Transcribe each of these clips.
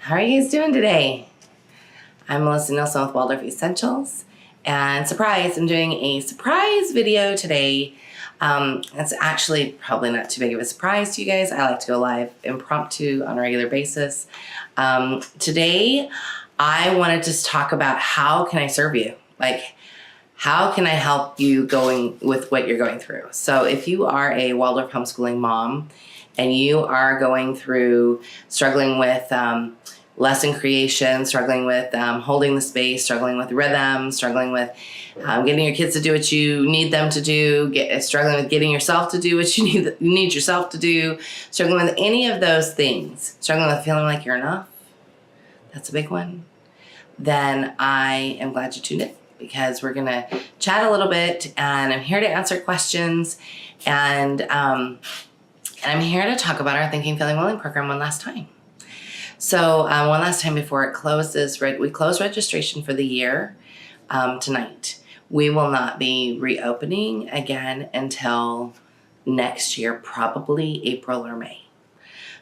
How are you guys doing today? I'm Melissa Nilsson with Waldorf Essentials, and surprise, I'm doing a surprise video today. It's actually probably not too big of a surprise to you guys. I like to go live impromptu on a regular basis. Today, I wanted to just talk about how can I serve you? Like, how can I help you going with what you're going through? So if you are a Waldorf homeschooling mom and you are going through struggling with lesson creation, struggling with holding the space, struggling with rhythm, struggling with getting your kids to do what you need them to do, struggling with getting yourself to do what you need yourself to do, struggling with any of those things, struggling with feeling like you're enough, that's a big one, then I am glad you tuned in, because we're going to chat a little bit, and I'm here to answer questions, and I'm here to talk about our Thinking, Feeling, Willing program one last time. So one last time before it closes, we close registration for the year tonight. We will not be reopening again until next year, probably April or May.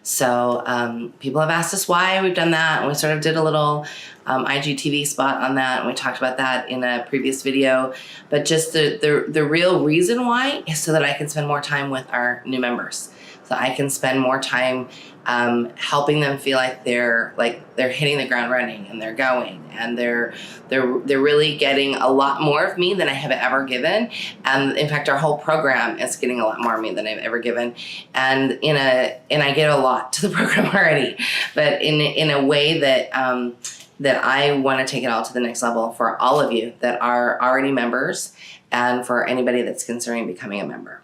So people have asked us why we've done that, and we sort of did a little IGTV spot on that, and we talked about that in a previous video. But just the real reason why is so that I can spend more time with our new members. So I can spend more time helping them feel like they're hitting the ground running, and they're going, and they're really getting a lot more of me than I have ever given. And in fact, our whole program is getting a lot more of me than I've ever given. And I get a lot to the program already, but in a way that that I want to take it all to the next level for all of you that are already members, and for anybody that's considering becoming a member.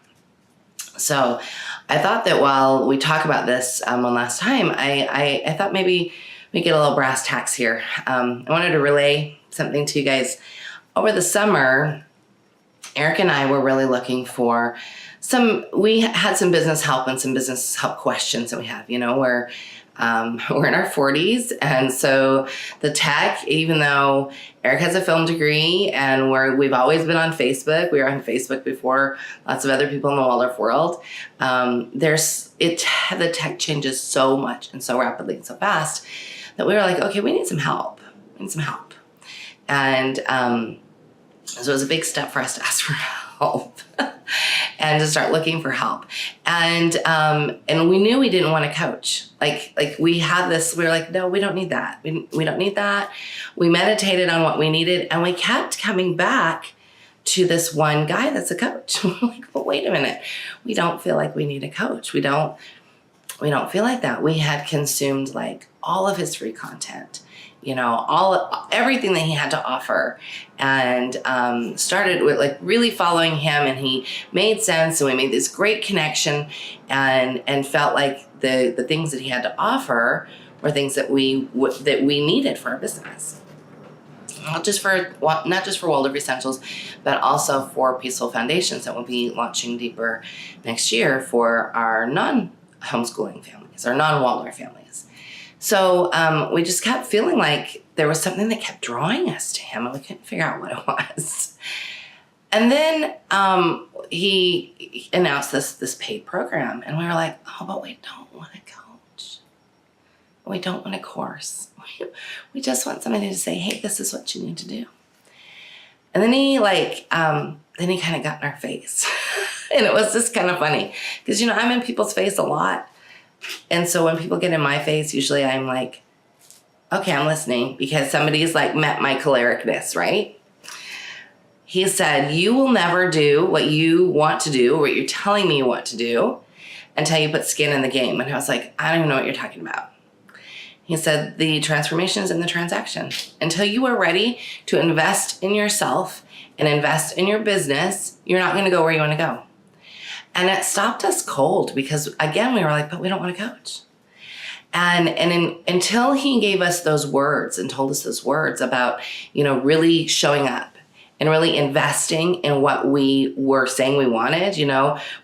So I thought that while we talk about this one last time, I thought maybe we get a little brass tacks here. I wanted to relay something to you guys. Over the summer, Eric and I were really looking for we had some business help and some business help questions that we have, we're in our 40s. And so the tech, even though Eric has a film degree and we've always been on Facebook, we were on Facebook before lots of other people in the Waldorf world, the tech changes so much and so rapidly and so fast that we were like, okay, we need some help. And so it was a big step for us to ask for help and to start looking for help. And we knew we didn't want to coach. Like we had this, we were like, no, we don't need that. We don't need that. We meditated on what we needed, and we kept coming back to this one guy that's a coach. We're like, but wait a minute. We don't feel like we need a coach. We don't feel like that. We had consumed like all of his free content, everything that he had to offer, and started with like really following him, and he made sense, and we made this great connection, and felt like the things that he had to offer were things that we needed for our business. Not just for Waldorf Essentials, but also for Peaceful Foundations that will be launching deeper next year for our non-homeschooling families, our non-Waldorf families. So we just kept feeling like there was something that kept drawing us to him, and we couldn't figure out what it was. And then he announced this paid program, and we were like, oh, but we don't want a coach. We don't want a course. We just want somebody to say, hey, this is what you need to do. And then he kind of got in our face. And it was just kind of funny because, I'm in people's face a lot. And so when people get in my face, usually I'm like, okay, I'm listening, because somebody's like met my cholericness, right? He said, you will never do what you want to do, or what you're telling me you want to do, until you put skin in the game. And I was like, I don't even know what you're talking about. He said, the transformation is in the transaction. Until you are ready to invest in yourself and invest in your business, you're not going to go where you want to go. And it stopped us cold, because again, we were like, but we don't want to coach. And until he gave us those words and told us those words about, really showing up and really investing in what we were saying we wanted,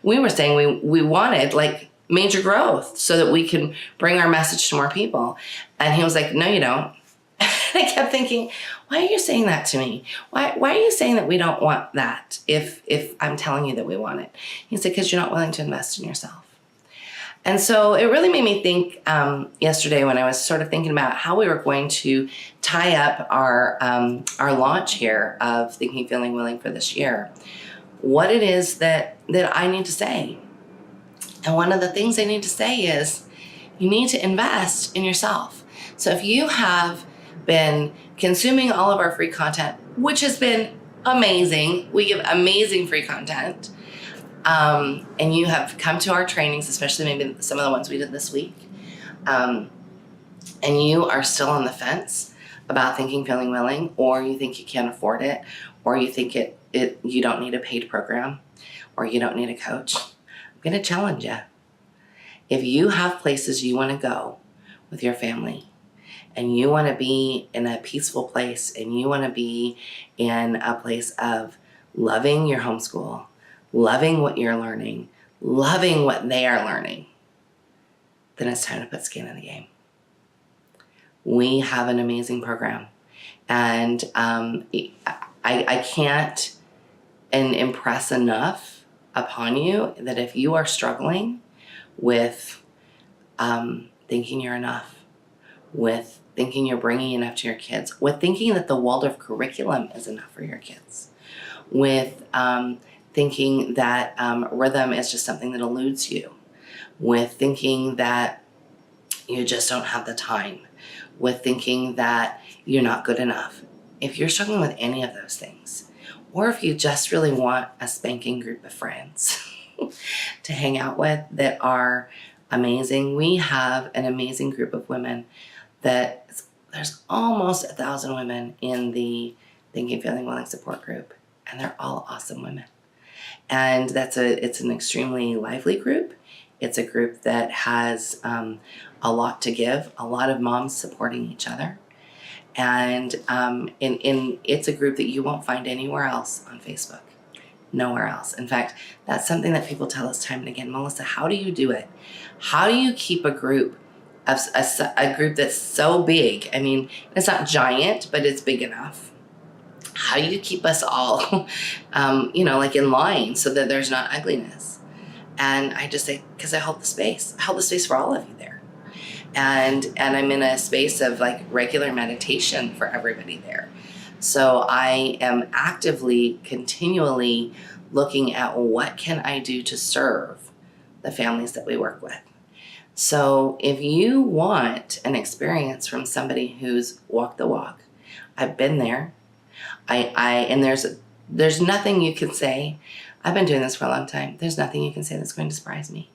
we were saying we wanted like major growth so that we can bring our message to more people. And he was like, no, you don't. And I kept thinking, why are you saying that to me? Why are you saying that we don't want that if I'm telling you that we want it? He said, because you're not willing to invest in yourself. And so it really made me think yesterday when I was sort of thinking about how we were going to tie up our launch here of Thinking, Feeling, Willing for this year, what it is that I need to say. And one of the things I need to say is you need to invest in yourself. So if you have been consuming all of our free content, which has been amazing, we give amazing free content, and you have come to our trainings, especially maybe some of the ones we did this week, and you are still on the fence about Thinking, Feeling, Willing, or you think you can't afford it, or you think you don't need a paid program, or you don't need a coach, I'm going to challenge you. If you have places you want to go with your family, and you want to be in a peaceful place, and you want to be in a place of loving your homeschool, loving what you're learning, loving what they are learning, then it's time to put skin in the game. We have an amazing program. And I can't impress enough upon you that if you are struggling with thinking you're enough, with thinking you're bringing enough to your kids, with thinking that the Waldorf curriculum is enough for your kids, with thinking that rhythm is just something that eludes you, with thinking that you just don't have the time, with thinking that you're not good enough. If you're struggling with any of those things, or if you just really want a spanking group of friends to hang out with that are amazing, we have an amazing group of women that there's almost 1,000 women in the Thinking, Feeling, Willing support group, and they're all awesome women. And it's an extremely lively group. It's a group that has a lot to give, a lot of moms supporting each other. And it's a group that you won't find anywhere else on Facebook. Nowhere else. In fact, that's something that people tell us time and again. Melissa, how do you do it? How do you keep a group of a group that's so big? I mean, it's not giant, but it's big enough. How do you keep us all, like in line so that there's not ugliness? And I just say, because I hold the space. I hold the space for all of you there. And I'm in a space of like regular meditation for everybody there. So I am actively, continually looking at what can I do to serve the families that we work with. So if you want an experience from somebody who's walked the walk, I've been there. And there's nothing you can say. I've been doing this for a long time. There's nothing you can say that's going to surprise me.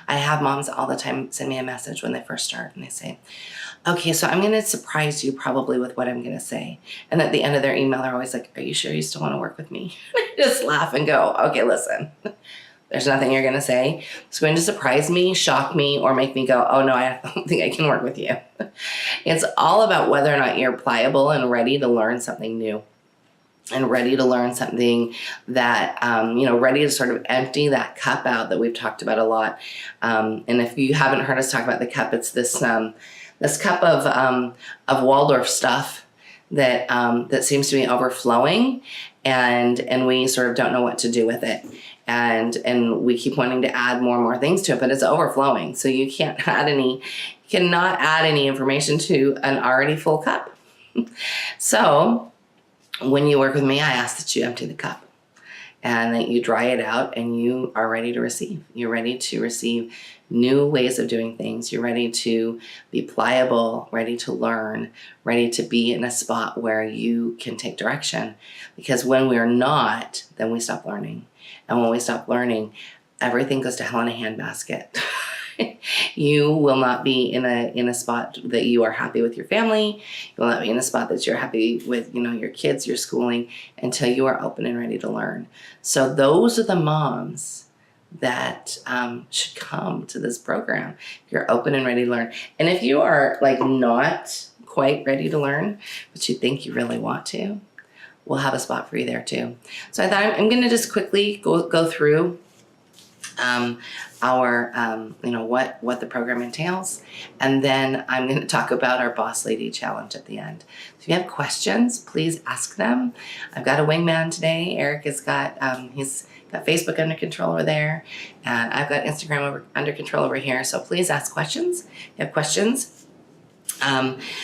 I have moms all the time send me a message when they first start and they say, okay, so I'm going to surprise you probably with what I'm going to say. And at the end of their email, they're always like, are you sure you still want to work with me? I just laugh and go, okay, listen, there's nothing you're going to say. It's going to surprise me, shock me, or make me go, oh no, I don't think I can work with you. It's all about whether or not you're pliable and ready to learn something new. And ready to learn something that, ready to sort of empty that cup out that we've talked about a lot. And if you haven't heard us talk about the cup, it's this cup of Waldorf stuff that seems to be overflowing, and we sort of don't know what to do with it. And we keep wanting to add more and more things to it, but it's overflowing. So you cannot add any information to an already full cup. So when you work with me, I ask that you empty the cup and that you dry it out and you are ready to receive. You're ready to receive new ways of doing things. You're ready to be pliable, ready to learn, ready to be in a spot where you can take direction. Because when we are not, then we stop learning. And when we stop learning, everything goes to hell in a handbasket. You will not be in a spot that you are happy with your family. You will not be in a spot that you're happy with, your kids, your schooling, until you are open and ready to learn. So those are the moms that should come to this program. If you're open and ready to learn. And if you are not quite ready to learn, but you think you really want to, we'll have a spot for you there too. So I thought I'm going to just quickly go through what the program entails. And then I'm going to talk about our Boss Lady Challenge at the end. So if you have questions, please ask them. I've got a wingman today. Eric has got, he's got Facebook under control over there, and I've got Instagram under control over here. So please ask questions. If you have questions.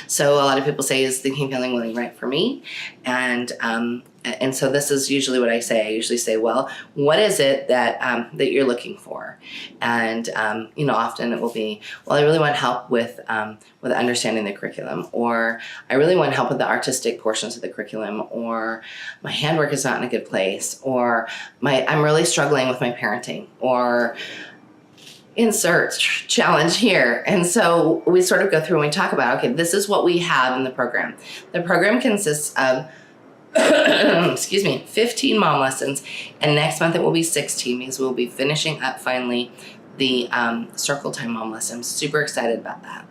So a lot of people say, is Thinking, Feeling, Willing right for me? And so this is usually what I say. I usually say, well, what is it that that you're looking for? And often it will be, well, I really want help with understanding the curriculum, or I really want help with the artistic portions of the curriculum, or my handwork is not in a good place, or I'm really struggling with my parenting, or insert challenge here. And so we sort of go through and we talk about, okay, this is what we have in the program. The program consists of 15 mom lessons, and next month it will be 16 because we'll be finishing up finally the circle time mom lesson. I'm super excited about that.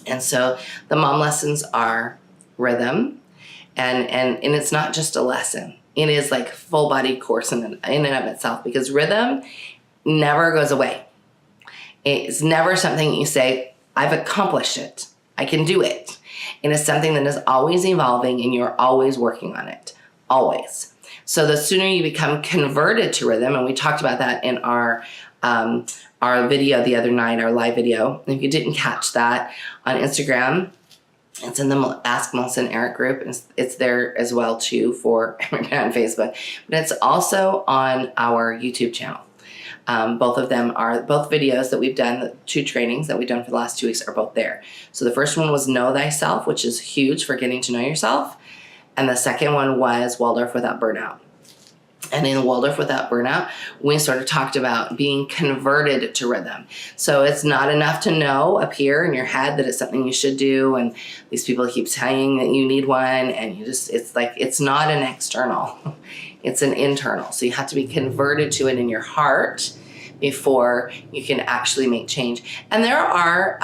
And so the mom lessons are rhythm, and it's not just a lesson. It is like full body course in and of itself, because rhythm never goes away. It's never something you say, I've accomplished it, I can do it. It is something that is always evolving, and you're always working on it, always. So the sooner you become converted to rhythm, and we talked about that in our video the other night, our live video. If you didn't catch that on Instagram, it's in the Ask Melissa and Eric group. It's there as well too for everybody on Facebook, but it's also on our YouTube channel. Both of them are both videos that we've done, the 2 trainings that we've done for the last 2 weeks are both there. So the first one was Know Thyself, which is huge for getting to know yourself. And the second one was Waldorf Without Burnout. And in Waldorf Without Burnout, we sort of talked about being converted to rhythm. So it's not enough to know up here in your head that it's something you should do, and these people keep saying that you need one, and it's not an external, it's an internal. So you have to be converted to it in your heart before you can actually make change. And there are,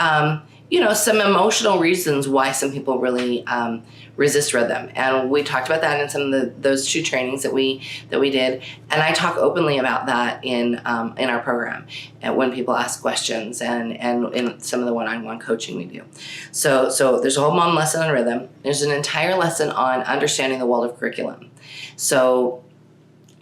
some emotional reasons why some people really resist rhythm. And we talked about that in some of those 2 trainings that we did. And I talk openly about that in our program, and when people ask questions, and in some of the one-on-one coaching we do. So there's a whole mom lesson on rhythm. There's an entire lesson on understanding the Waldorf curriculum. So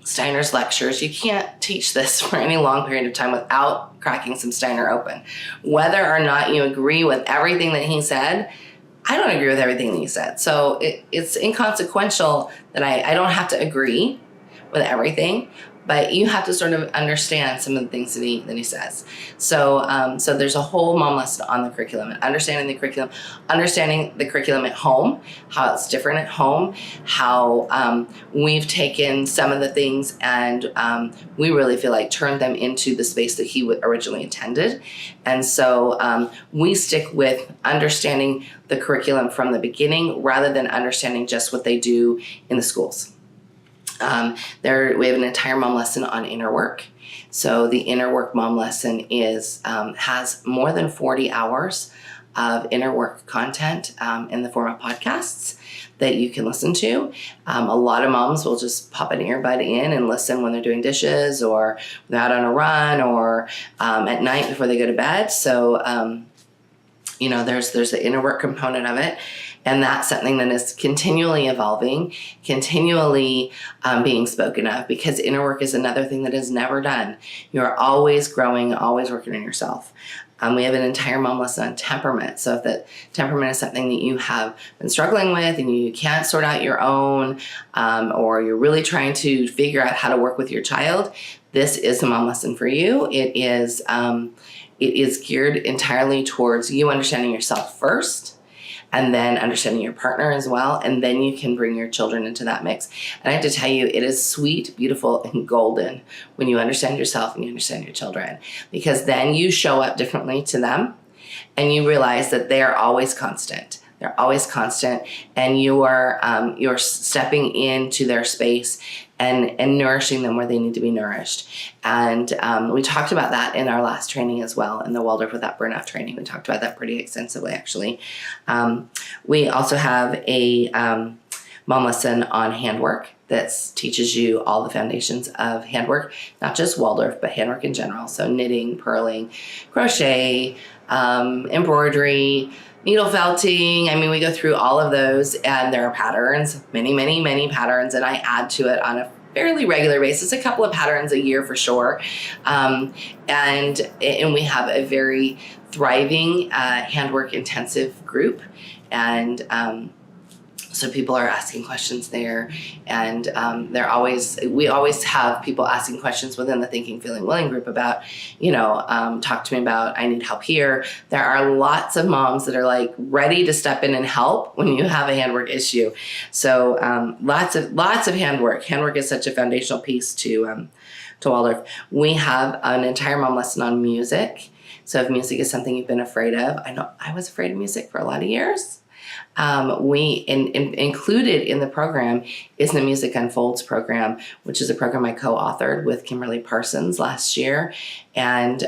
Steiner's lectures, you can't teach this for any long period of time without cracking some Steiner open. Whether or not you agree with everything that he said, I don't agree with everything that he said. So it's inconsequential that I don't have to agree with everything, but you have to sort of understand some of the things that he says. So there's a whole mom lesson on the curriculum, and understanding the curriculum at home, how it's different at home, how we've taken some of the things and we really feel like turned them into the space that he originally intended. And so we stick with understanding the curriculum from the beginning rather than understanding just what they do in the schools. We have an entire mom lesson on inner work. So the inner work mom lesson has more than 40 hours of inner work content in the form of podcasts that you can listen to. A lot of moms will just pop an earbud in and listen when they're doing dishes, or they're out on a run, or at night before they go to bed. So there's the inner work component of it. And that's something that is continually evolving, continually being spoken of, because inner work is another thing that is never done. You're always growing, always working on yourself. We have an entire mom lesson on temperament. So if that temperament is something that you have been struggling with and you can't sort out your own, or you're really trying to figure out how to work with your child, this is a mom lesson for you. It is geared entirely towards you understanding yourself first, and then understanding your partner as well, and then you can bring your children into that mix. And I have to tell you, it is sweet, beautiful, and golden when you understand yourself and you understand your children, because then you show up differently to them, and you realize that they are always constant. They're always constant, and you're stepping into their space and nourishing them where they need to be nourished. And we talked about that in our last training as well, in the Waldorf Without Burnout training. We talked about that pretty extensively, actually. We also have a mom lesson on handwork. that teaches you all the foundations of handwork, not just Waldorf, but handwork in general. So knitting, purling, crochet, embroidery, needle felting. I mean, we go through all of those, and there are patterns, many, many, many patterns, and I add to it on a fairly regular basis, a couple of patterns a year for sure. And we have a very thriving handwork intensive group, and so people are asking questions there, and we always have people asking questions within the Thinking, Feeling, Willing group about, talk to me about, I need help here. There are lots of moms that are like ready to step in and help when you have a handwork issue. So lots of handwork. Handwork is such a foundational piece to Waldorf. We have an entire mom lesson on music. So if music is something you've been afraid of, I know I was afraid of music for a lot of years. Included in the program is the Music Unfolds program, which is a program I co-authored with Kimberly Parsons last year. And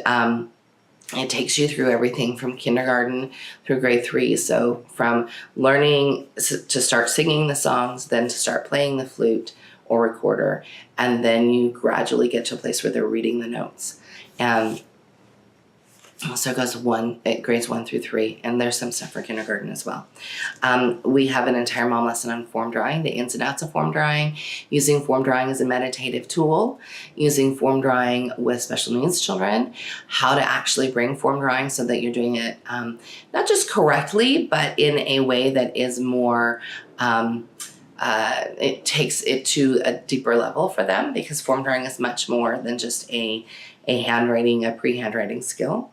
it takes you through everything from kindergarten through grade 3. So from learning to start singing the songs, then to start playing the flute or recorder, and then you gradually get to a place where they're reading the notes. And so it goes grades 1 through 3, and there's some stuff for kindergarten as well. We have an entire mom lesson on form drawing, the ins and outs of form drawing, using form drawing as a meditative tool, using form drawing with special needs children, how to actually bring form drawing so that you're doing it not just correctly, but in a way that is more, it takes it to a deeper level for them, because form drawing is much more than just a pre-handwriting skill.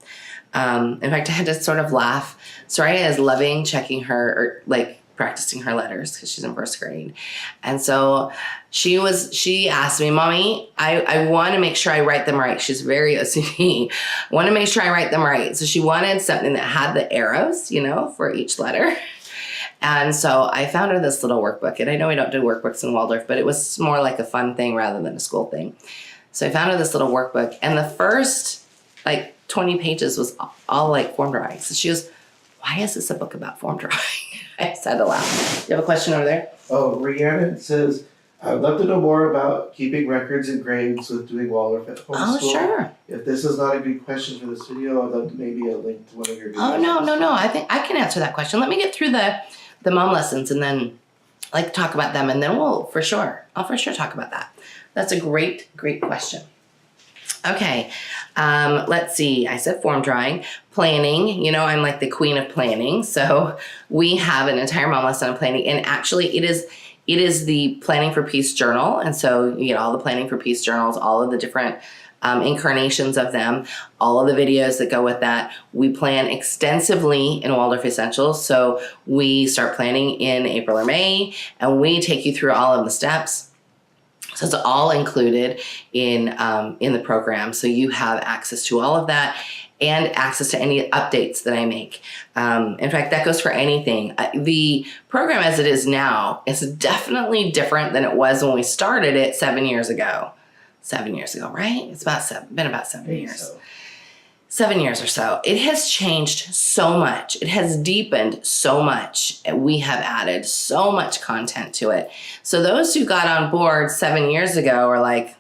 In fact, I had to sort of laugh. Soraya is loving checking practicing her letters because she's in first grade. And so she asked me, Mommy, I want to make sure I write them right. She's very OCD. I want to make sure I write them right. So she wanted something that had the arrows, for each letter. And so I found her this little workbook. And I know we don't do workbooks in Waldorf, but it was more like a fun thing rather than a school thing. So I found her this little workbook, and the first 20 pages was all form drawing. So she goes, why is this a book about form drawing? I said aloud. You have a question over there? Oh, Rhiannon says, I'd love to know more about keeping records and grades with doing Waldorf at home school. Oh, sure. If this is not a good question for this video, I'd love maybe a link to one of your videos. Oh, no. I think I can answer that question. Let me get through the mom lessons and then talk about them, and then I'll for sure talk about that. That's a great question. Okay, let's see. I said form drawing, planning. I'm like the queen of planning. So we have an entire mom lesson on planning, and actually it is the Planning for Peace journal. And so you get all the Planning for Peace journals, all of the different incarnations of them, all of the videos that go with that. We plan extensively in Waldorf Essentials. So we start planning in April or May, and we take you through all of the steps. So it's all included in the program. So you have access to all of that and access to any updates that I make. In fact, that goes for anything. The program as it is now is definitely different than it was when we started it 7 years ago. 7 years ago, right? It's been about 7 years. So. 7 years or so. It has changed so much. It has deepened so much. We have added so much content to it. So those who got on board 7 years ago are like,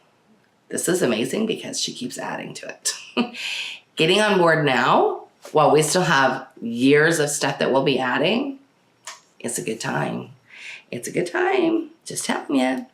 this is amazing because she keeps adding to it. Getting on board now, while we still have years of stuff that we'll be adding, it's a good time. It's a good time. Just telling you.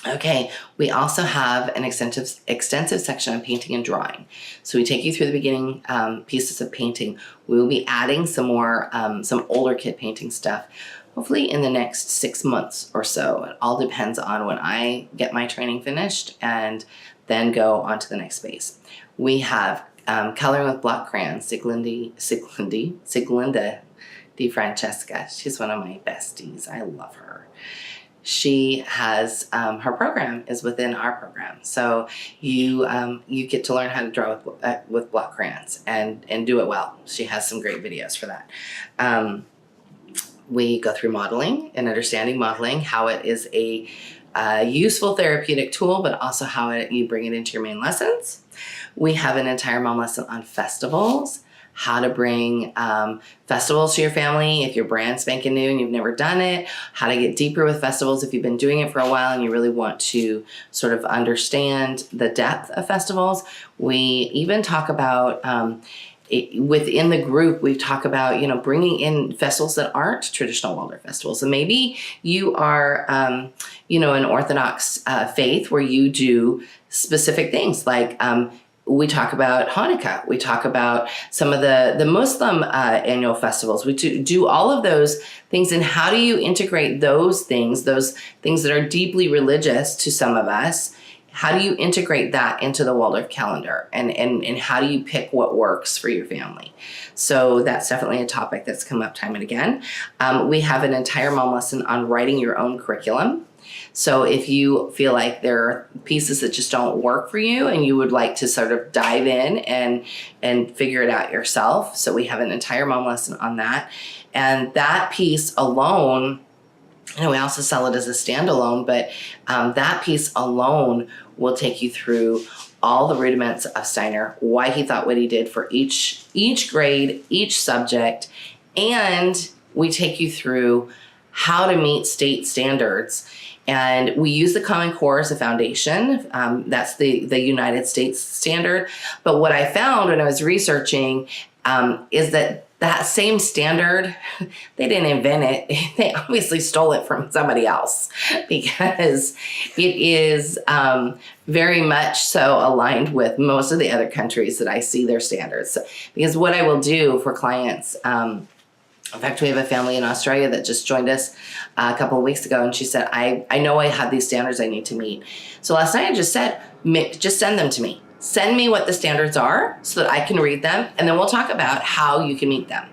Okay, we also have an extensive section on painting and drawing. So we take you through the beginning pieces of painting. We will be adding some more, some older kid painting stuff, hopefully in the next 6 months or so. It all depends on when I get my training finished and then go on to the next phase. We have coloring with block crayons, Siglinda Di Francesca. She's one of my besties. I love her. She has, her program is within our program. So you get to learn how to draw with block crayons and do it well. She has some great videos for that. We go through modeling and understanding modeling, how it is a useful therapeutic tool, but also how you bring it into your main lessons. We have an entire mom lesson on festivals, how to bring festivals to your family if your brand's spanking new and you've never done it, how to get deeper with festivals if you've been doing it for a while and you really want to sort of understand the depth of festivals. We even talk about within the group, we talk about, bringing in festivals that aren't traditional Waldorf festivals. And maybe you are, an Orthodox faith where you do specific things like we talk about Hanukkah. We talk about some of the Muslim annual festivals. We do all of those things. And how do you integrate those things that are deeply religious to some of us? How do you integrate that into the Waldorf calendar? And how do you pick what works for your family? So that's definitely a topic that's come up time and again. We have an entire mom lesson on writing your own curriculum. So if you feel like there are pieces that just don't work for you and you would like to sort of dive in and figure it out yourself. So we have an entire mom lesson on that. And that piece alone, we also sell it as a standalone, but that piece alone will take you through all the rudiments of Steiner, why he thought what he did for each grade, each subject, and we take you through how to meet state standards. And we use the Common Core as a foundation. That's the United States standard. But what I found when I was researching is that same standard, they didn't invent it. They obviously stole it from somebody else because it is very much so aligned with most of the other countries that I see their standards. So, because what I will do for clients, in fact, we have a family in Australia that just joined us a couple of weeks ago, and she said, I know I have these standards I need to meet. So last night I just said, just send them to me. Send me what the standards are so that I can read them, and then we'll talk about how you can meet them.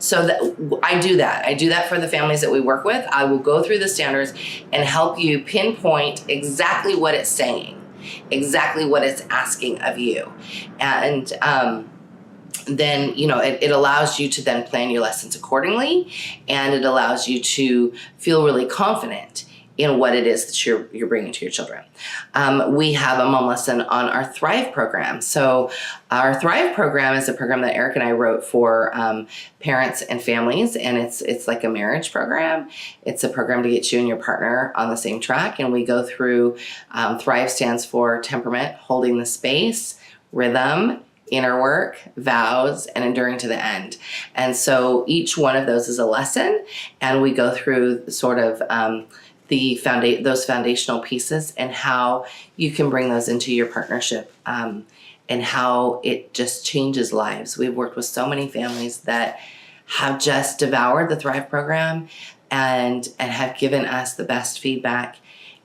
So I do that. I do that for the families that we work with. I will go through the standards and help you pinpoint exactly what it's saying, exactly what it's asking of you. And then, it allows you to then plan your lessons accordingly, and it allows you to feel really confident in what it is that you're bringing to your children. We have a mom lesson on our Thrive program. So our Thrive program is a program that Eric and I wrote for parents and families, and it's like a marriage program. It's a program to get you and your partner on the same track, and we go through, Thrive stands for temperament, holding the space, rhythm, inner work, vows, and enduring to the end. And so each one of those is a lesson, and we go through sort of those foundational pieces and how you can bring those into your partnership, and how it just changes lives. We've worked with so many families that have just devoured the Thrive program and have given us the best feedback.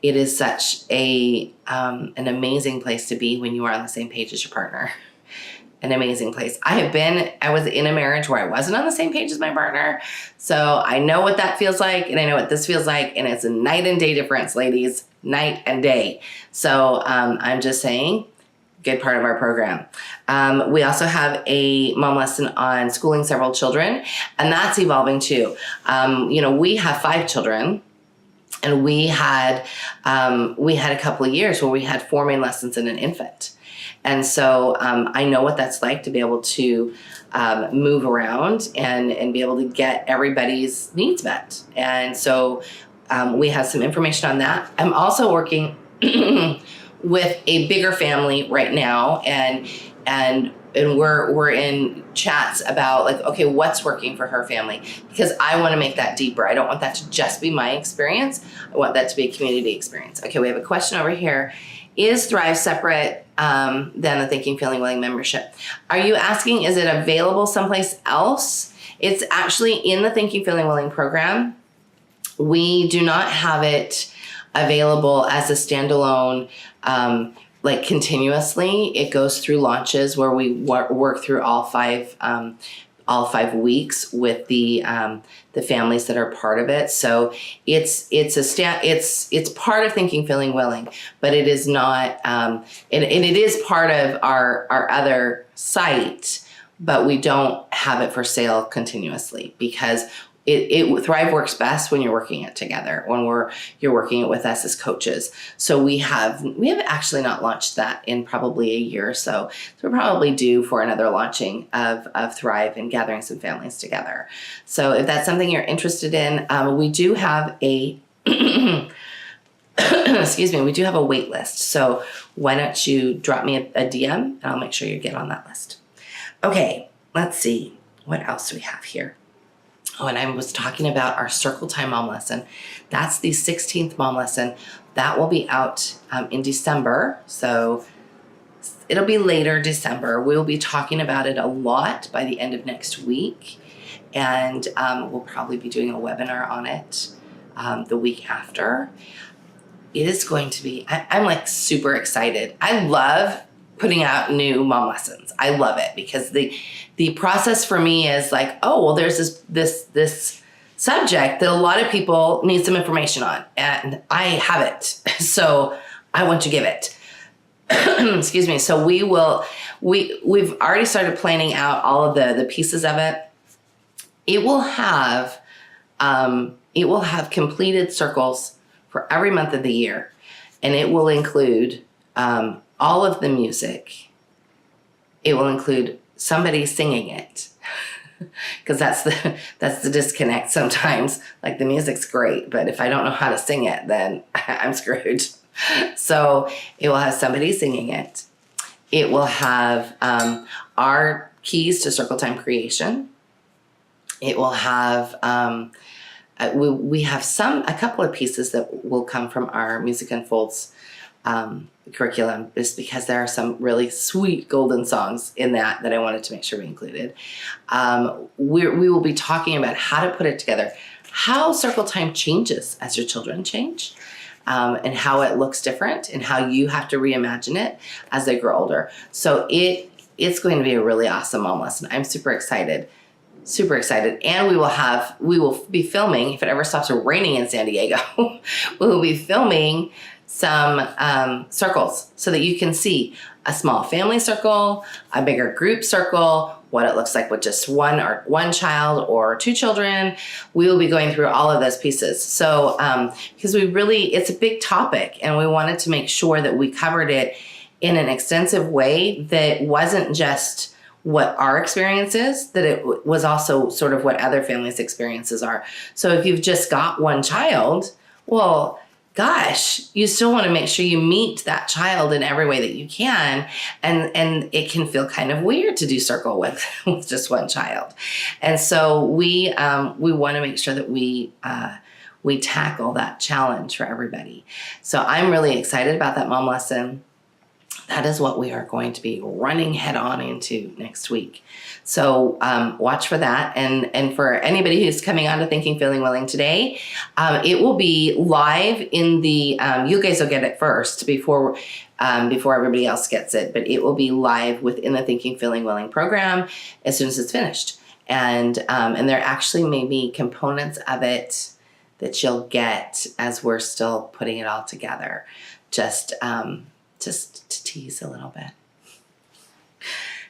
It is such an amazing place to be when you are on the same page as your partner. An amazing place. I was in a marriage where I wasn't on the same page as my partner. So I know what that feels like, and I know what this feels like, and it's a night and day difference, ladies, night and day. So I'm just saying, good part of our program. We also have a mom lesson on schooling several children, and that's evolving too. We have 5 children. And we had a couple of years where we had 4 main lessons and an infant. And so I know what that's like to be able to move around and be able to get everybody's needs met. And so we have some information on that. I'm also working with a bigger family right now, and we're in chats about like, okay, what's working for her family? Because I want to make that deeper. I don't want that to just be my experience. I want that to be a community experience. Okay, we have a question over here. Is Thrive separate than the Thinking, Feeling, Willing membership? Are you asking, is it available someplace else? It's actually in the Thinking, Feeling, Willing program. We do not have it available as a standalone, like continuously. It goes through launches where we work through all 5 weeks with the families that are part of it. So it's part of Thinking, Feeling, Willing, but it is not, and it is part of our other site, but we don't have it for sale continuously because Thrive works best when you're working it together, when you're working it with us as coaches. So we have actually not launched that in probably a year or so. So we're probably due for another launching of Thrive and gathering some families together. So if that's something you're interested in, we do have a excuse me, we do have a wait list. So why don't you drop me a DM and I'll make sure you get on that list. Okay, let's see. What else do we have here? Oh, and I was talking about our Circle Time Mom Lesson. That's the 16th Mom Lesson. That will be out in December. So it'll be later December. We'll be talking about it a lot by the end of next week. And we'll probably be doing a webinar on it the week after. It is going to be, I'm like super excited. I love putting out new mom lessons. I love it because the process for me is like, oh, well, there's this subject that a lot of people need some information on, and I have it. So I want to give it. Excuse me. So we've already started planning out all of the pieces of it. It will have completed circles for every month of the year, and it will include all of the music. It will include somebody singing it, because that's the disconnect sometimes. Like, the music's great, but if I don't know how to sing it, then I'm screwed. So it will have somebody singing it. It will have our keys to Circle Time creation. It will have we have a couple of pieces that will come from our Music Unfolds curriculum, just because there are some really sweet golden songs in that I wanted to make sure we included. We will be talking about how to put it together, how Circle Time changes as your children change, and how it looks different, and how you have to reimagine it as they grow older. So it's going to be a really awesome mom lesson. I'm super excited. Super excited. And we will be filming, if it ever stops raining in San Diego, we will be filming some circles so that you can see a small family circle, a bigger group circle, what it looks like with just one child or two children. We will be going through all of those pieces. So because it's a big topic, and we wanted to make sure that we covered it in an extensive way that wasn't just what our experience is, that it was also sort of what other families' experiences are. So if you've just got one child, well, gosh, you still want to make sure you meet that child in every way that you can. And it can feel kind of weird to do circle with just one child. And so we want to make sure that we tackle that challenge for everybody. So I'm really excited about that mom lesson. That is what we are going to be running head on into next week. So watch for that. And for anybody who's coming on to Thinking, Feeling, Willing today, it will be live in the, you guys will get it first before everybody else gets it, but it will be live within the Thinking, Feeling, Willing program as soon as it's finished. And there actually may be components of it that you'll get as we're still putting it all together. Just to tease a little bit,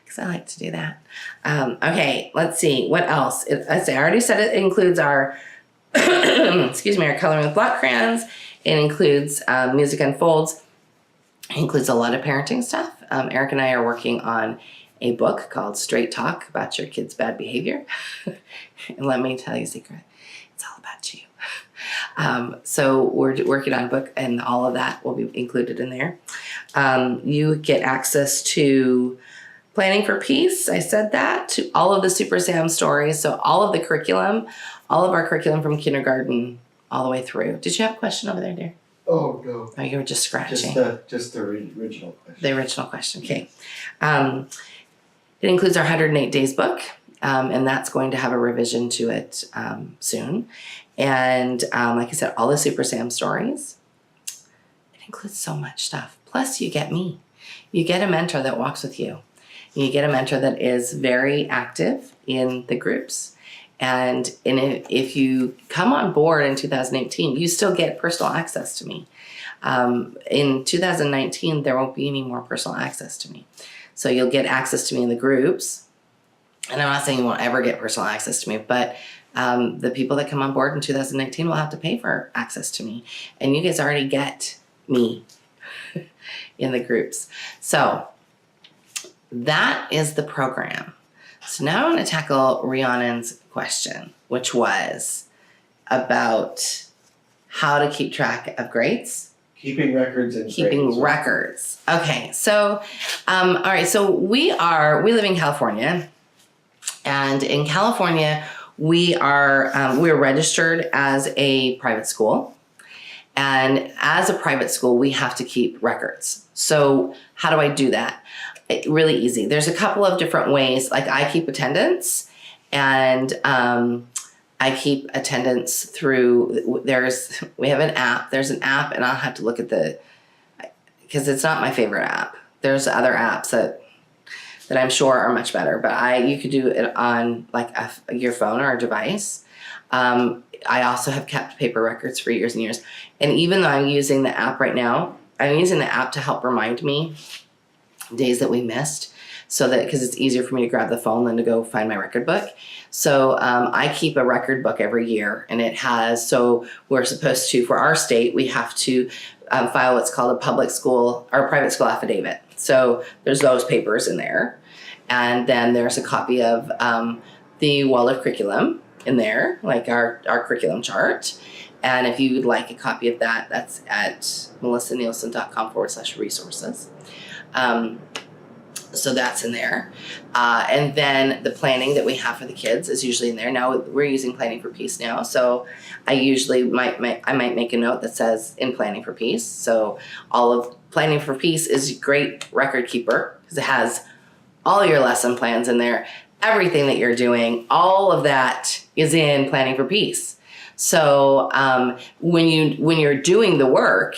because I like to do that. Okay, let's see. What else? I already said it includes our, excuse me, our Coloring with Block crayons. It includes Music Unfolds. It includes a lot of parenting stuff. Eric and I are working on a book called Straight Talk about your kids' bad behavior. And let me tell you a secret. It's all about you. So we're working on a book, and all of that will be included in there. You get access to Planning for Peace. I said that, to all of the Super Sam stories. So all of the curriculum, all of our curriculum from kindergarten all the way through. Did you have a question over there, dear? Oh, no. Oh, you were just scratching. Just the original question. The original question. Okay. It includes our 108 Days book, and that's going to have a revision to it soon. And like I said, all the Super Sam stories. It includes so much stuff. Plus, you get me. You get a mentor that walks with you. You get a mentor that is very active in the groups. And if you come on board in 2018, you still get personal access to me. In 2019, there won't be any more personal access to me. So you'll get access to me in the groups. And I'm not saying you won't ever get personal access to me, but The people that come on board in 2019 will have to pay for access to me. And you guys already get me in the groups. So that is the program. So now I want to tackle Rhiannon's question, which was about how to keep track of grades. Keeping records and Keeping grades. records. Okay, so all right, so we live in California, and in California we're registered as a private school, and as a private school we have to keep records. So how do I do that? Really easy. There's a couple of different ways. Like I keep attendance, and I keep attendance through, we have an app. There's an app, and I'll have to look at because it's not my favorite app. There's other apps that I'm sure are much better, but you could do it on like your phone or a device. I also have kept paper records for years and years. And even though I'm using the app right now, I'm using the app to help remind me days that we missed, so that, because it's easier for me to grab the phone than to go find my record book. So I keep a record book every year, and it has, so we're supposed to, for our state, we have to file what's called a public school or private school affidavit. So there's those papers in there. And then there's a copy of the Waldorf curriculum in there, like our curriculum chart. And if you would like a copy of that, that's at melissanielsen.com/resources. So that's in there. And then the planning that we have for the kids is usually in there. Now we're using Planning for Peace now. So I usually might make a note that says in Planning for Peace. So all of Planning for Peace is a great record keeper because it has all your lesson plans in there, everything that you're doing, all of that is in Planning for Peace. So when you're doing the work,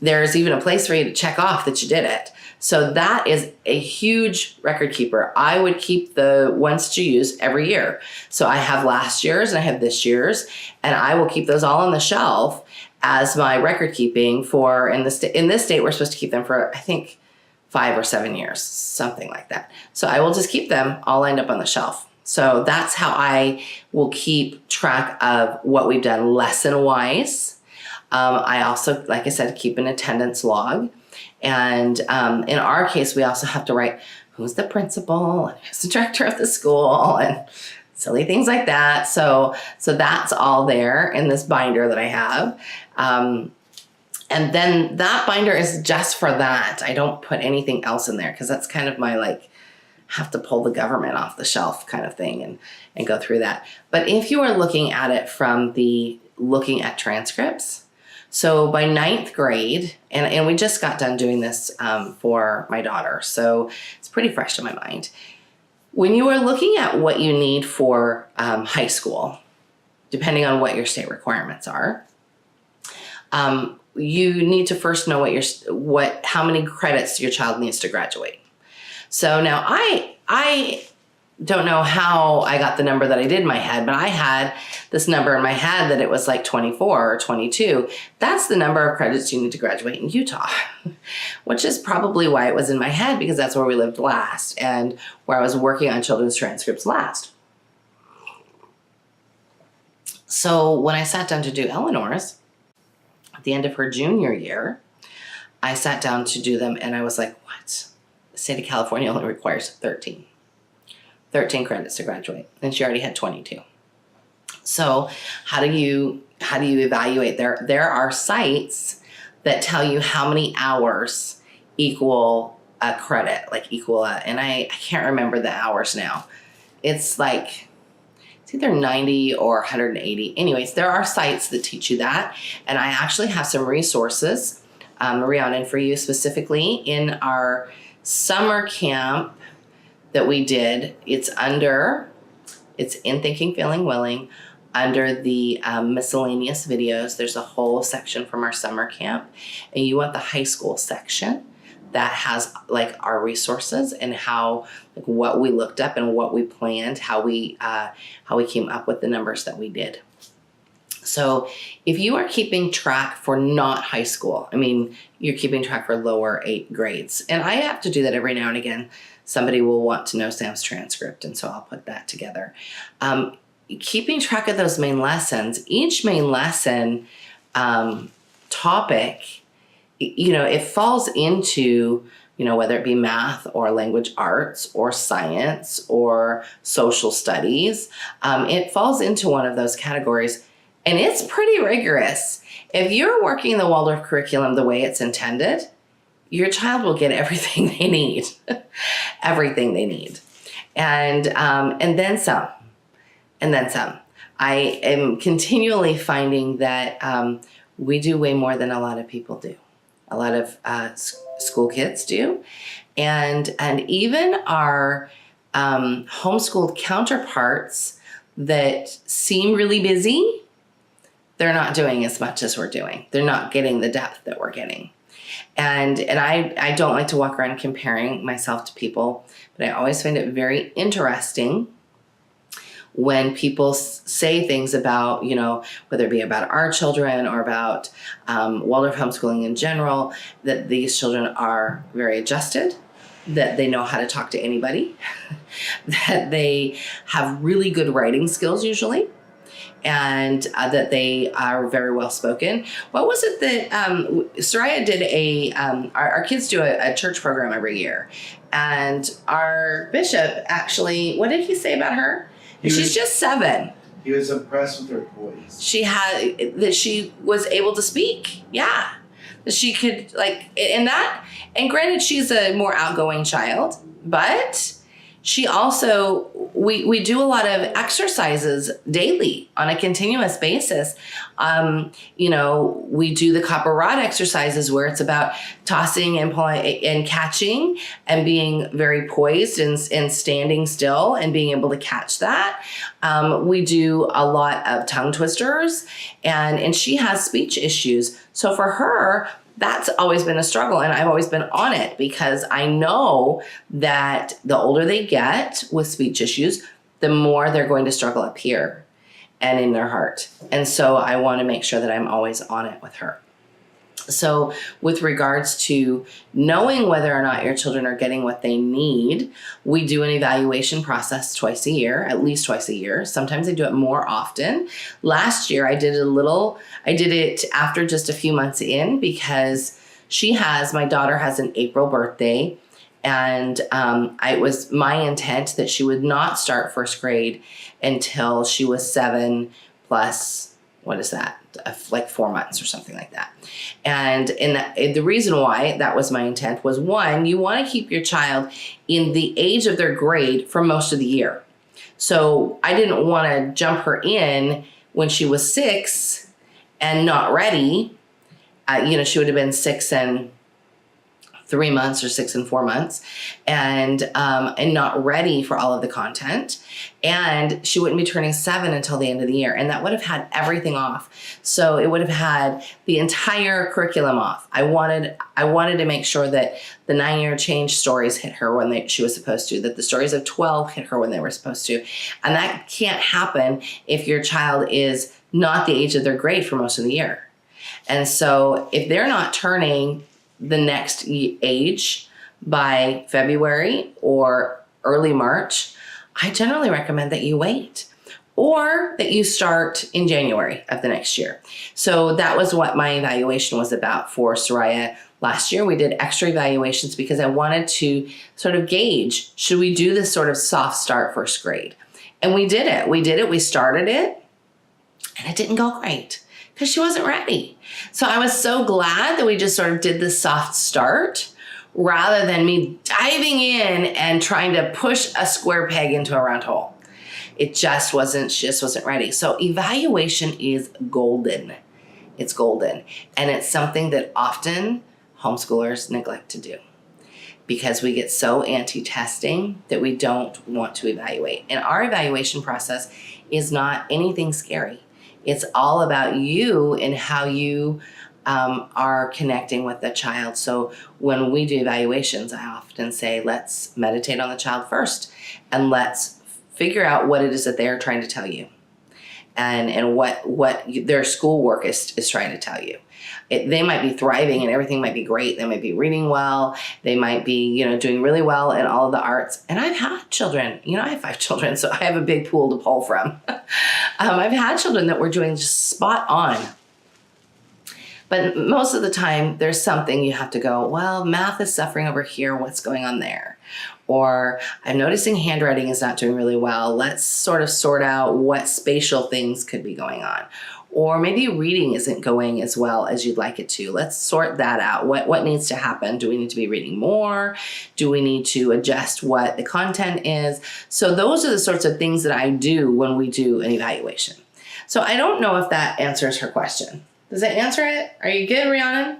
there's even a place for you to check off that you did it. So that is a huge record keeper. I would keep the ones to use every year. So I have last year's and I have this year's, and I will keep those all on the shelf as my record keeping for, in this state, we're supposed to keep them for, I think, 5 or 7 years, something like that. So I will just keep them all lined up on the shelf. So that's how I will keep track of what we've done lesson-wise. I also, like I said, keep an attendance log. And in our case, we also have to write who's the principal and who's the director of the school and silly things like that. So that's all there in this binder that I have. And then that binder is just for that. I don't put anything else in there because that's kind of my like have to pull the government off the shelf kind of thing and go through that. But if you are looking at it from the looking at transcripts, so by 9th grade, and we just got done doing this for my daughter, so it's pretty fresh in my mind. When you are looking at what you need for high school, depending on what your state requirements are, you need to first know how many credits your child needs to graduate. So now I don't know how I got the number that I did in my head, but I had this number in my head that it was like 24 or 22. That's the number of credits you need to graduate in Utah, which is probably why it was in my head, because that's where we lived last and where I was working on children's transcripts last. So when I sat down to do Eleanor's, at the end of her junior year, I sat down to do them and I was like, what? The state of California only requires 13 credits to graduate, and she already had 22. So how do you evaluate? There are sites that tell you how many hours equal a credit, and I can't remember the hours now. It's either 90 or 180. Anyways, there are sites that teach you that, and I actually have some resources, Rhiannon, for you specifically in our summer camp that we did. It's in Thinking, Feeling, Willing, under the miscellaneous videos. There's a whole section from our summer camp, and you want the high school section that has like our resources and how, like, what we looked up and what we planned, how we came up with the numbers that we did. So if you are keeping track for not high school, I mean, you're keeping track for lower 8 grades, and I have to do that every now and again. Somebody will want to know Sam's transcript, and so I'll put that together. keeping track of those main lessons, each main lesson topic, it falls into, whether it be math or language arts or science or social studies, it falls into one of those categories, and it's pretty rigorous. If you're working the Waldorf curriculum the way it's intended, your child will get everything they need, everything they need, and then some, and then some. I am continually finding that we do way more than a lot of people do. A lot of school kids do, and even our homeschooled counterparts that seem really busy, they're not doing as much as we're doing. They're not getting the depth that we're getting. And I don't like to walk around comparing myself to people, but I always find it very interesting when people say things about, whether it be about our children or about Waldorf homeschooling in general, that these children are very adjusted, that they know how to talk to anybody, that they have really good writing skills usually, and that they are very well spoken. What was it that Soraya did our kids do a church program every year, and our bishop actually, what did he say about her? She's just 7. He was impressed with her voice. That she was able to speak. Yeah. That she could and granted she's a more outgoing child, but she also, we do a lot of exercises daily on a continuous basis. We do the copper rod exercises where it's about tossing and pulling and catching and being very poised and standing still and being able to catch that. We do a lot of tongue twisters, and she has speech issues. So for her, that's always been a struggle, and I've always been on it because I know that the older they get with speech issues, the more they're going to struggle up here and in their heart. And so I want to make sure that I'm always on it with her. So with regards to knowing whether or not your children are getting what they need, we do an evaluation process twice a year, at least twice a year. Sometimes I do it more often. Last year I did it after just a few months in because my daughter has an April birthday, and it was my intent that she would not start first grade until she was 7 plus, what is that? Like 4 months or something like that. And the reason why that was my intent was, one, you want to keep your child in the age of their grade for most of the year. So I didn't want to jump her in when she was 6 and not ready. She would have been 6 and 3 months or 6 and 4 months, and not ready for all of the content. And she wouldn't be turning 7 until the end of the year. And that would have had everything off. So it would have had the entire curriculum off. I wanted to make sure that the 9-year change stories hit her when she was supposed to, that the stories of 12 hit her when they were supposed to. And that can't happen if your child is not the age of their grade for most of the year. And so if they're not turning the next age by February or early March, I generally recommend that you wait, or that you start in January of the next year. So that was what my evaluation was about for Soraya last year. We did extra evaluations because I wanted to sort of gauge, should we do this sort of soft start first grade? And we did it. We started it, and it didn't go great because she wasn't ready. So I was so glad that we just sort of did this soft start rather than me diving in and trying to push a square peg into a round hole. She just wasn't ready. So evaluation is golden. It's golden. And it's something that often homeschoolers neglect to do because we get so anti-testing that we don't want to evaluate. And our evaluation process is not anything scary. It's all about you and how you are connecting with the child. So when we do evaluations, I often say, let's meditate on the child first, and let's figure out what it is that they're trying to tell you. and what their schoolwork is trying to tell you. They might be thriving and everything might be great. They might be reading well. They might be, doing really well in all of the arts. And I've had children, I have 5 children, so I have a big pool to pull from. I've had children that were doing just spot on. But most of the time, there's something you have to go, well, math is suffering over here. What's going on there? Or I'm noticing handwriting is not doing really well. Let's sort of sort out what spatial things could be going on. Or maybe reading isn't going as well as you'd like it to. Let's sort that out. What needs to happen? Do we need to be reading more? Do we need to adjust what the content is? So those are the sorts of things that I do when we do an evaluation. So I don't know if that answers her question. Does that answer it? Are you good, Rhiannon?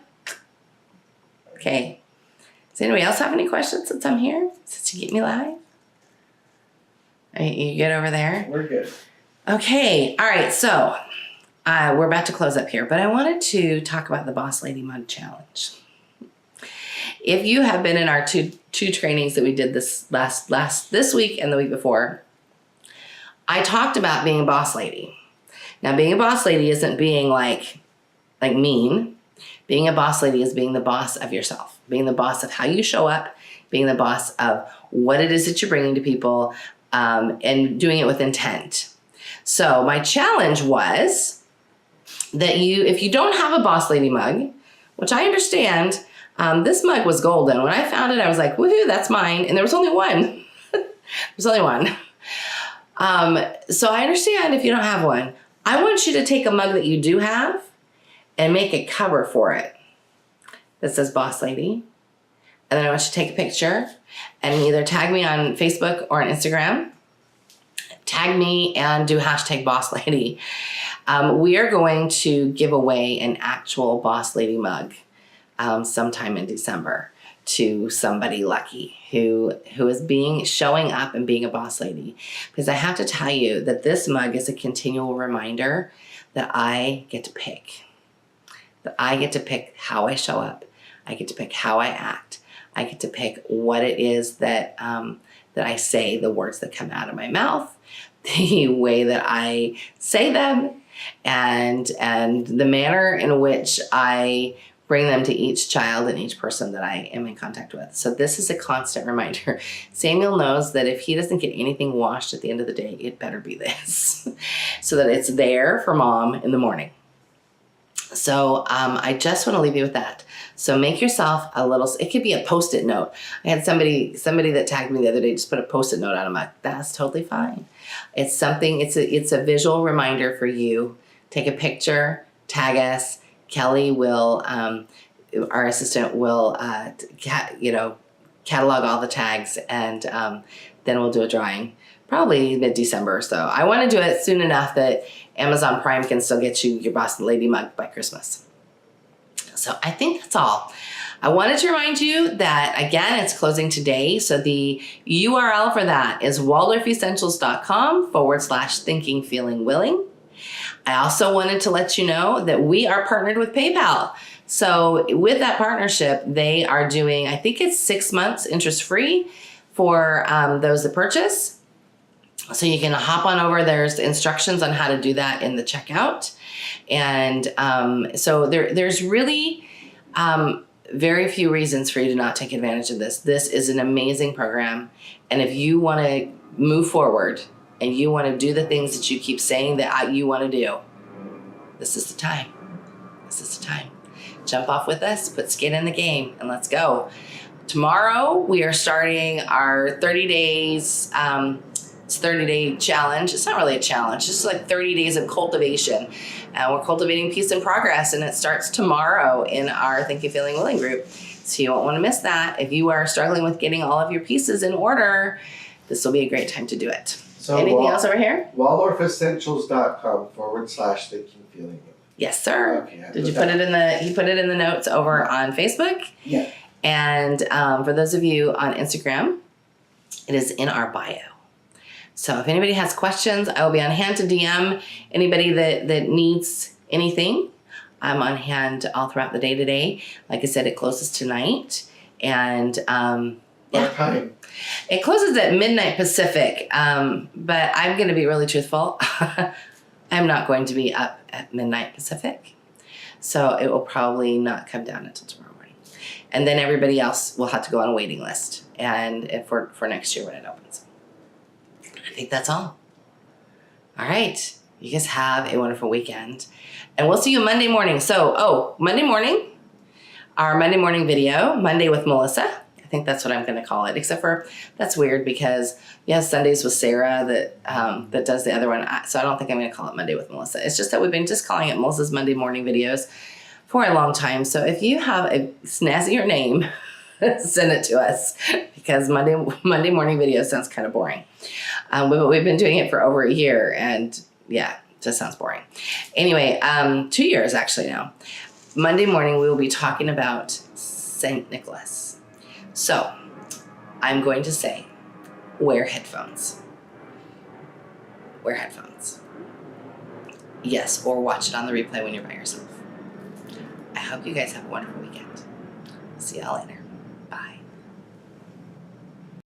Okay. Does anybody else have any questions since I'm here? Since you get me live? Are you good over there? We're good. Okay. All right. So we're about to close up here, but I wanted to talk about the Boss Lady Mug Challenge. If you have been in our two trainings that we did this this week and the week before, I talked about being a boss lady. Now, being a boss lady isn't being like mean. Being a boss lady is being the boss of yourself, being the boss of how you show up, being the boss of what it is that you're bringing to people, and doing it with intent. So my challenge was that if you don't have a Boss Lady mug, which I understand, this mug was golden. When I found it, I was like, woohoo, that's mine. And there was only one. There's only one. So I understand if you don't have one. I want you to take a mug that you do have and make a cover for it that says Boss Lady. And then I want you to take a picture and either tag me on Facebook or on Instagram. Tag me and do hashtag Boss Lady. We are going to give away an actual Boss Lady mug sometime in December to somebody lucky who is showing up and being a boss lady. Because I have to tell you that this mug is a continual reminder that I get to pick. That I get to pick how I show up. I get to pick how I act. I get to pick what it is that I say, the words that come out of my mouth, the way that I say them, and the manner in which I bring them to each child and each person that I am in contact with. So this is a constant reminder. Samuel knows that if he doesn't get anything washed at the end of the day, it better be this, so that it's there for mom in the morning. So I just want to leave you with that. So make yourself a little, it could be a Post-it note. I had somebody that tagged me the other day, just put a Post-it note on a mug. That's totally fine. It's something, it's a visual reminder for you. Take a picture, tag us. Kelly will, our assistant will, catalog all the tags, and then we'll do a drawing, probably mid-December or so. I want to do it soon enough that Amazon Prime can still get you your Boss Lady mug by Christmas. So I think that's all. I wanted to remind you that, again, it's closing today. So the URL for that is waldorfessentials.com/thinking feeling willing. I also wanted to let you know that we are partnered with PayPal. So with that partnership, they are doing, I think it's 6 months interest-free for those that purchase. So you can hop on over. There's instructions on how to do that in the checkout. And so there's really very few reasons for you to not take advantage of this. This is an amazing program. And if you want to move forward and you want to do the things that you keep saying that you want to do, this is the time. This is the time. Jump off with us, put skin in the game, and let's go. Tomorrow, we are starting our 30 days, it's 30-day challenge. It's not really a challenge. It's like 30 days of cultivation. We're cultivating peace and progress, and it starts tomorrow in our Thinking Feeling Willing group. So you won't want to miss that. If you are struggling with getting all of your pieces in order, this will be a great time to do it. So anything else over here? waldorfessentials.com/thinking feeling willing. Yes, sir. Okay, Did you put it in the? He put it in the notes over on Facebook. Yeah. And for those of you on Instagram, it is in our bio. So if anybody has questions, I will be on hand to DM anybody that needs anything. I'm on hand all throughout the day today. Like I said, it closes tonight. And What time? it closes at midnight Pacific. But I'm going to be really truthful. I I'm not going to be up at midnight Pacific, so it will probably not come down until tomorrow morning. And then everybody else will have to go on a waiting list, and for next year when it opens. I think that's all. All right. You guys have a wonderful weekend. And we'll see you Monday morning. So, Monday morning, our Monday morning video, Monday with Melissa. I think that's what I'm going to call it. Except for, that's weird because, Sundays with Sarah that does the other one. So I don't think I'm going to call it Monday with Melissa. It's just that we've been just calling it Melissa's Monday morning videos for a long time. So if you have a snazzier name, send it to us, because Monday morning video sounds kind of boring. But we've been doing it for over a year, and yeah, it just sounds boring. Anyway, 2 years actually now. Monday morning we will be talking about St. Nicholas. So I'm going to say, wear headphones. Wear headphones. Yes, or watch it on the replay when you're by yourself. I hope you guys have a wonderful weekend. See y'all later. Bye.